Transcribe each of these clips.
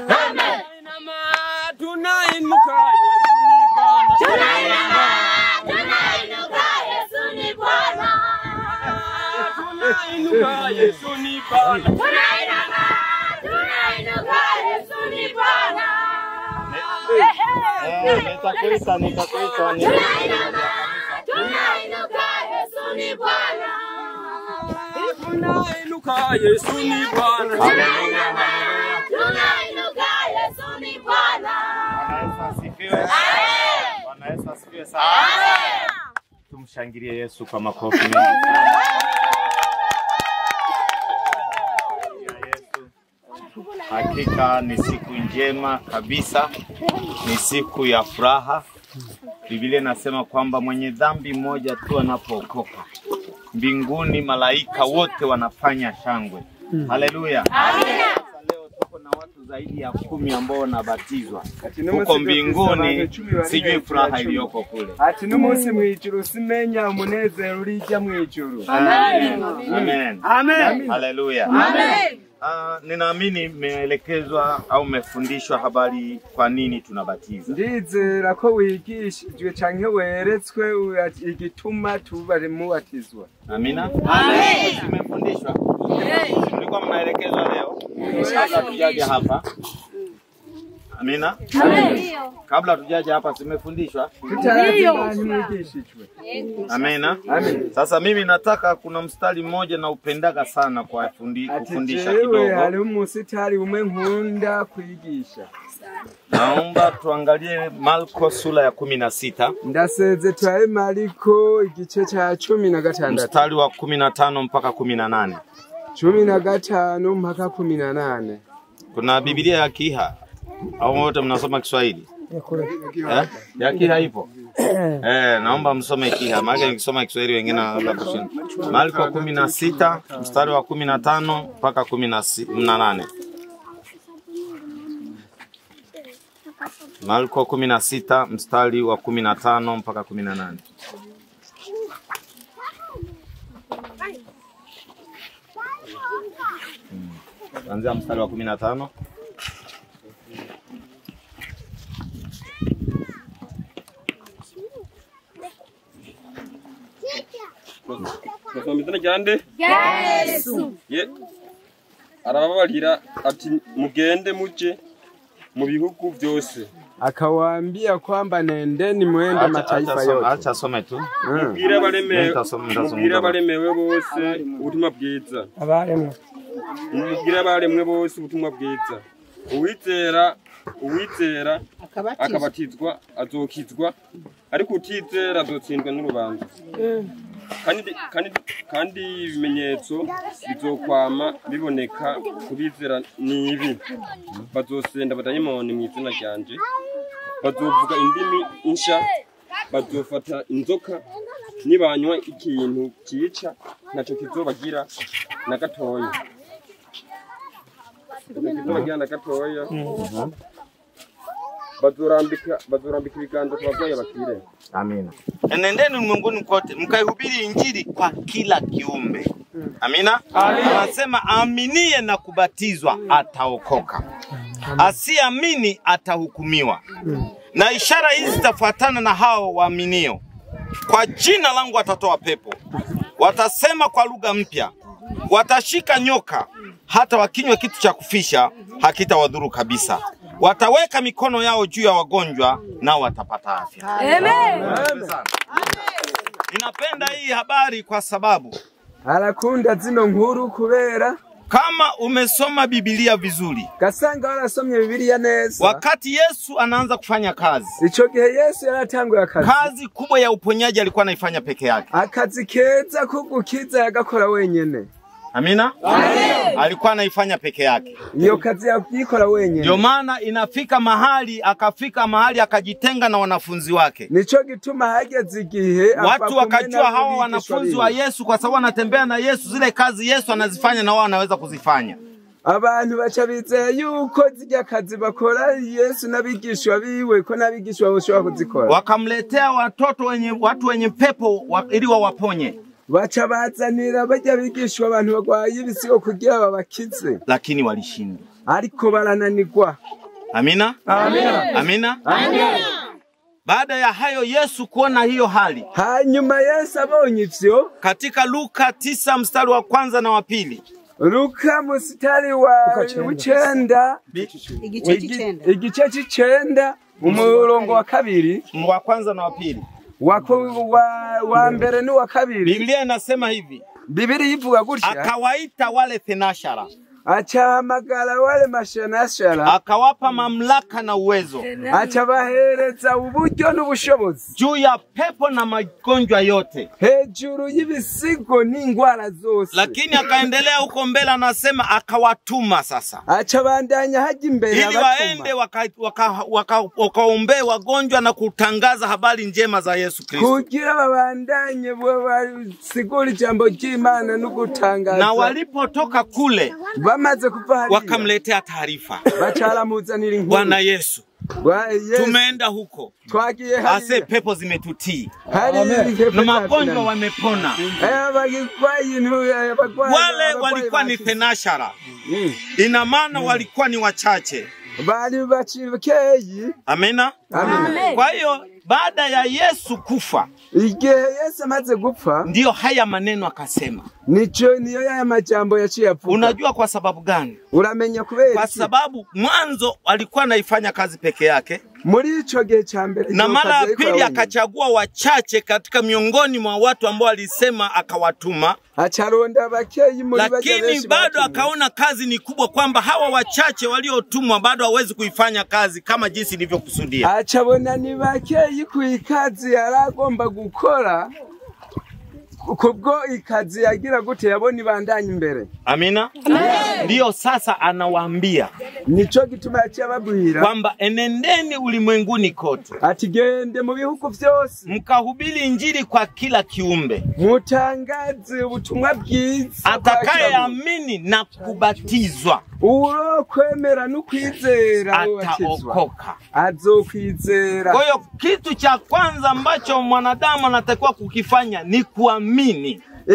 Amen. Tunainuka Yesu ni Bwana. Tunainuka Yesu ni Bwana. Tunainuka Yesu ni Bwana. Nitakuita. Tunainuka Yesu ni Bwana. Tunainuka Yesu ni Bwana. Tunainuka Yesu ni Bwana. Bwana Yesu asifiwe sana. Tumshangilie Yesu kwa makofi mengi sana. Hakika ni siku njema kabisa, ni siku ya furaha. Biblia inasema kwamba mwenye dhambi mmoja tu anapookoka, mbinguni malaika wote wanafanya shangwe. Haleluya. Amina. Leo tuko na watu zaidi ya 10 ambao wanabatizwa huko mbinguni. Sijui furaha iliyoko kule. Ati n'umunsi mwijuru simenya umunezero urija mwijuru. Amen. Amen. Amen. Haleluya. Amen. Ninaamini mmeelekezwa au mmefundishwa habari kwa nini tunabatiza. Ndizera ko wigishijwe canke weretswe igituma tubari mubatizwa. Amina. Amen. Mmefundishwa? Mlikuwa mnaelekezwa leo? Kabla tujaje hapa. Amina. Amen. Kabla tujaje hapa tumefundishwa? Tutarabishijwe. Amina. Amen. Sasa mimi nataka kuna mstari mmoja na upendaga sana kwa kufundisha kidogo. kidogo. Hari umusitari umwe nkunda kwigisha. Naomba tuangalie Marko sura ya 16. Ndaseze twaye Marko igice cha 16. Mstari wa 15 mpaka 18. 15 mpaka 18. Kuna Biblia ya Kiha au wote mnasoma Kiswahili? Ya Kiha ipo? Naomba msome Kiha. Maana nikisoma Kiswahili wengine wanaanza kushinda. Marko 16 mstari wa 15 mpaka 18. Marko 16 mstari wa 15 mpaka 18. Anzia mstari wa 15. Izina ryande? Yesu. Arababarira ati mugende muje mu bihugu byose. Akawaambia kwamba nendeni muende mataifa yote. Acha some tu. Mubwire balemewe bose ubutumwa bwiza. Mubwire abaremwe bose ubutumwa bwiza. Uwizera akabatizwa azokizwa, ariko utizera azotsindwa n'urubanza. Kandi ibimenyetso bizokwama biboneka kubizera nibi: bazosenda badayimoni mu izina ryanje, bazovuga indimi insha, bazofata inzoka, nibanywa ikintu cyica naco kizobagira na gatoya. Bazorambika ibiganza kwa barwayi bakire. Amina. Enendeni ulimwenguni kote mkaihubiri injili kwa kila kiumbe. Amina. Anasema aminie na kubatizwa ataokoka, asiamini atahukumiwa. Na ishara hizi zitafuatana na hao waaminio: kwa jina langu watatoa pepo, watasema kwa lugha mpya, watashika nyoka, hata wakinywa kitu cha kufisha hakitawadhuru kabisa. Wataweka mikono yao juu ya wagonjwa nao watapata afya. Amen. Ninapenda hii habari kwa sababu arakunda zino nkuru kubera kama umesoma Biblia vizuri, gasanga warasomye Biblia neza, wakati Yesu anaanza kufanya kazi, ico gihe Yesu yaratanguye akazi. Kazi kubwa ya uponyaji alikuwa anaifanya peke yake. Akazi keza kugukiza yagakora wenyene. Amina. Amen. Alikuwa anaifanya peke yake. Iyo kazi yakora wenyene. Ndio maana akafika mahali akajitenga na wanafunzi wake. Nico gituma hageze igihe watu wakajua hawa wanafunzi wa Yesu, kwa sababu wanatembea na Yesu, zile kazi Yesu anazifanya na wao wanaweza kuzifanya. Abantu baca bizeye yuko zijya kazi bakora Yesu nabigishwa biwe ko nabigishwa boshobora kuzikora. Wakamletea watu wenye pepo ili wawaponye. Baca bazanira bajya bigishwa abantu bagwaye ibisigo kugira babakize, lakini walishindwa. ariko barananirwa. Amina. Amina. Amina. Baada ya hayo Yesu kuona hiyo hali, hanyuma Yesu abonye ivyo, katika Luka 9 mstari wa kwanza na wa pili. Luka mstari wa 9 igice c'icenda umurongo wa kabiri, wa kwanza na wa pili. Wa mbere ni wa kabiri. Biblia inasema hivi. Biblia ivuga gutya, akawaita wale thenashara, achahamagara wale mashenashara, akawapa mamlaka na uwezo, achabahereza uburyo n'ubushobozi juu ya pepo na magonjwa yote, hejuru y'ibisigo n'ingwara zose. Lakini akaendelea huko mbele, anasema akawatuma sasa, achabandanya haji mbele, ili waende wakaombee wagonjwa na kutangaza habari njema za Yesu Kristo, kugira babandanye basigura ijambo ry'Imana no gutangaza. Na walipotoka kule, bamaze kuva hali, wakamletea taarifa, bacharamuzanira inkuru, Bwana Yesu, tumeenda huko, twagiye hali, ase pepo zimetutii, na magonjwa wamepona. Wale walikuwa ni thenashara, ina maana walikuwa ni wachache, bali bachivekeyi. Amina. Kwa hiyo baada ya Yesu kufa, Yesu amaze gupfa, ndio haya maneno akasema. Niyo ya majambo yaciye avuga. Unajua kwa sababu gani? Uramenya kubera. Kwa sababu mwanzo alikuwa anaifanya kazi peke yake, muri ico gihe ca mbere, na mara ya pili akachagua wachache katika miongoni mwa watu ambao alisema akawatuma, acharonda bakeyi muri baje. Lakini bado akaona kazi ni kubwa, kwamba hawa wachache waliotumwa bado hawezi kuifanya kazi kama jinsi ilivyokusudia. Achabona ni bakeyi kuikazi yaragomba gukora, kubwo ikazi yagira gute yabona ibandanye imbere. Amina. Ndio sasa anawaambia, nico gituma yacababwira kwamba enendeni ulimwenguni kote, atigende mu bihugu vyose, mkahubiri injili kwa kila kiumbe, mutangaze ubutumwa bwiza. Atakayeamini na kubatizwa, urokwemera no kwizera, ataokoka, azokwizera. Kwa hiyo kitu cha kwanza ambacho mwanadamu anatakiwa kukifanya ni kuamini.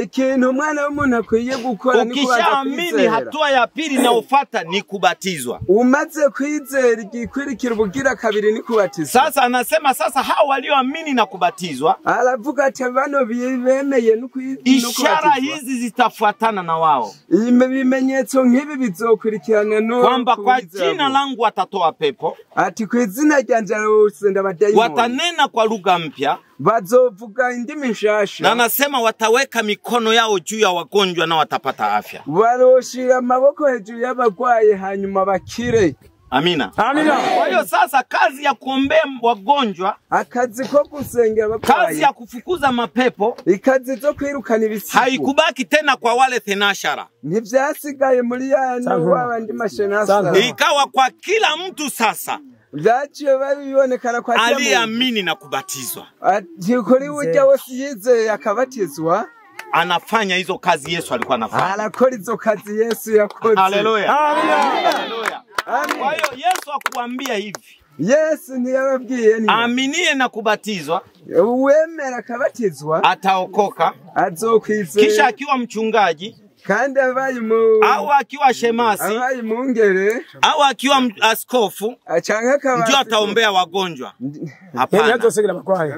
Ikintu mwana w'umuntu akwiye gukora ni kubanza ukishaamini, hatua ya pili inayofuata ni kubatizwa. Umaze kwizera, igikurikira ubugira kabiri ni kubatizwa. Sasa anasema sasa hao walioamini na kubatizwa, aravuga ati bano bemeye no kubatizwa, ishara hizi zitafuatana na wao. Ibimenyetso nk'ibi bizokurikirana no kwamba kwa jina langu watatoa pepo, ati kwizina ryanje arosenda badayimoni, watanena kwa lugha mpya, bazovuga indimi nshasha, na anasema wataweka mikono yao juu ya wagonjwa na watapata afya. Baroshira amaboko hejuru y'abagwaye hanyuma bakire. Amina. Amina. Kwa hiyo sasa kazi ya kuombea wagonjwa, akazi ko gusengera abagwaye, kazi ya kufukuza mapepo, ikazi zo kwirukana ibisigo, haikubaki tena kwa wale thenashara. Ntivyasigaye muri yanyu wabandi mashenashara, ikawa kwa kila mtu sasa vyaciye babibonekana kwa kila aliyeamini na kubatizwa. Ati kuri ujya wose yizeye akabatizwa, anafanya hizo kazi Yesu alikuwa anafanya. Anakora hizo kazi Yesu yakoze. Haleluya. Haleluya. Kwa hiyo Yesu akuambia hivi, Yesu ntiyababwiye ni aminie na kubatizwa, uwemera akabatizwa, ataokoka, azokwizera. Kisha akiwa mchungaji, kandi abaye au akiwa shemasi, abaye mungere, au akiwa askofu, ndio ataombea wagonjwa. Hapana.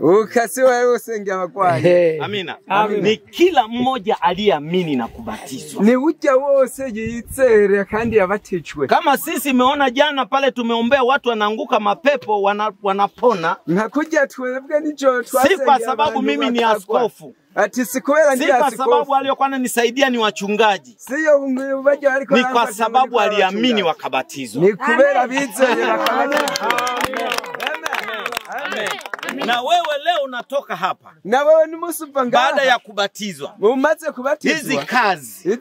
Ukasi wewe usenge abagwayi. Amina. Ni kila mmoja aliyeamini na kubatizwa. Ni ujya wose yizere kandi yabatijwe. Kama sisi meona jana pale tumeombea watu wanaanguka mapepo wanapona. Ntakujya twebwe nijo twasengera. Si kwa sababu mimi ni askofu. Ati sikubera ndi askofu. Si kwa sababu waliokuwa wananisaidia ni wachungaji. Siyo baje aliko. Ni kwa sababu aliamini wakabatizwa. Ni kubera bizeye wakabatizwa. Amen. Na wewe leo unatoka hapa, na wewe ni musupanga, baada ya kubatizwa, umaze kubatizwa, hizi kazi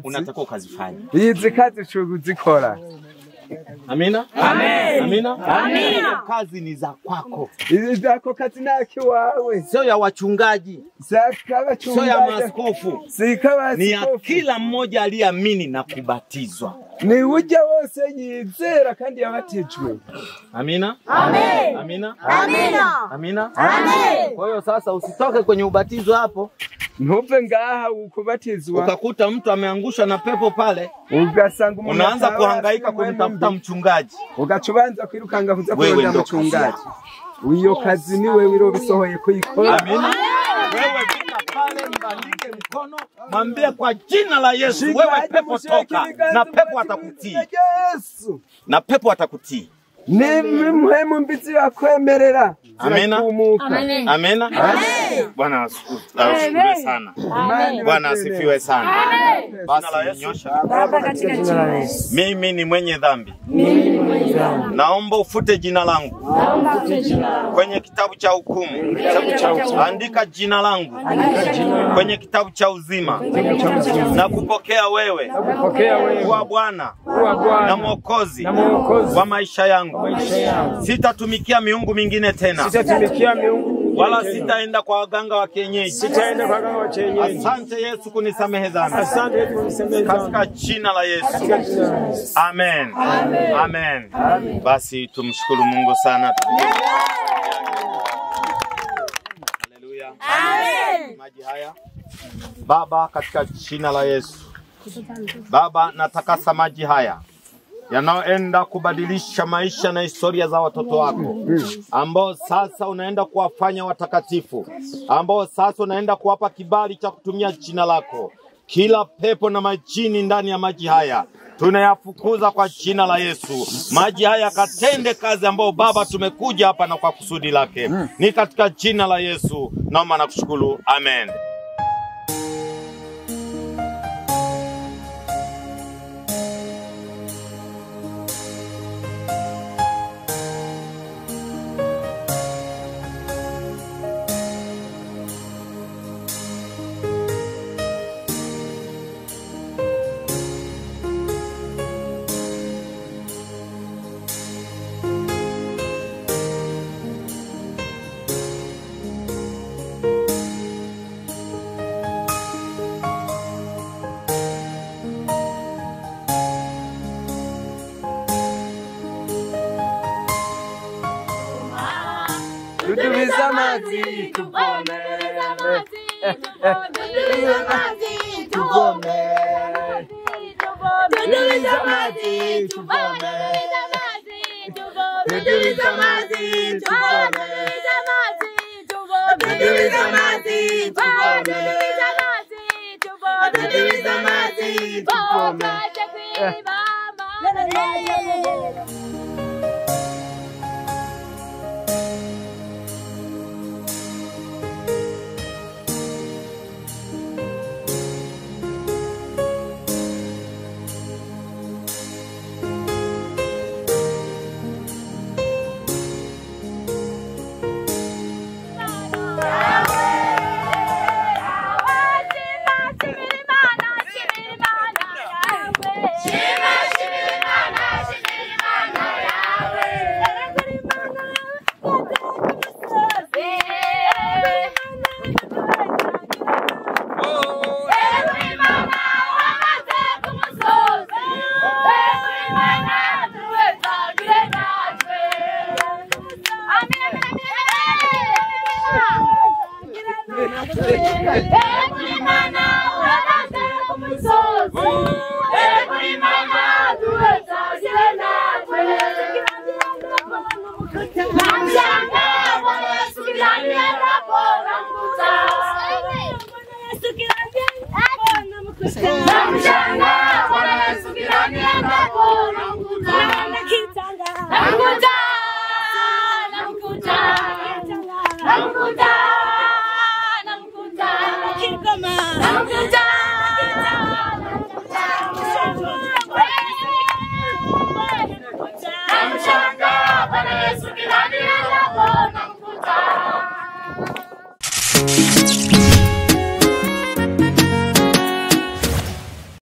unatakiwa ukazifanye. Hizi kazi chuguzikora. Amina. Amen. Amina. Amina. Kazi ni za kwako. Hizi zako kazi naki wawe. Sio ya wachungaji. Sio ya maaskofu. Ni ya kila mmoja aliyeamini na kubatizwa. Ni ujya wose yizera kandi yabatijwe. Amina. Amen. Amina. Amina. Amina. Amen. Kwa hiyo sasa usitoke kwenye ubatizo hapo, Ntuve ngaha ukubatizwa. Ukakuta mtu ameangusha na pepo pale. Ugasanga unaanza kuhangaika kumtafuta mchungaji. Ugacubanza kwirukanga kuza kurondera mchungaji. Uyo kazi ni wewe iro bisohoye kuyikora. Amina. Wewe fika pale mbandike mkono, mwambie kwa jina la Yesu, wewe pepo toka, na pepo atakutii. Yesu. Na pepo atakutii. Ni muhemu mbizi akwemerera. Amina. Amina. Bwana asifiwe sana. Bwana asifiwe sana. Basi nyosha. Baba katika jina la Yesu. Mimi ni mwenye dhambi. Naomba ufute jina langu kwenye kitabu cha hukumu. Andika jina langu kwenye kitabu cha uzima. Na kupokea wewe kuwa Bwana na Mwokozi wa maisha yangu. Sitatumikia miungu mingine tena. Wala sitaenda kwa waganga wa kienyeji. Asante Yesu kunisamehe dhambi. Katika jina la Yesu. Amen. Amen. Basi tumshukuru Mungu sana. Haleluya. Amen. Maji haya. Baba, katika jina la Yesu. Baba, natakasa maji haya yanayoenda kubadilisha maisha na historia za watoto wako, ambao sasa unaenda kuwafanya watakatifu, ambao sasa unaenda kuwapa kibali cha kutumia jina lako. Kila pepo na majini ndani ya maji haya tunayafukuza kwa jina la Yesu. Maji haya katende kazi ambao Baba tumekuja hapa na kwa kusudi lake. Ni katika jina la Yesu naomba na kushukuru. Amen. Tudumiza maji tuvome. Tudumiza maji tuvome. Tudumiza maji tuvome. Tudumiza maji tuvome. Tudumiza maji tuvome. Tudumiza maji tuvome.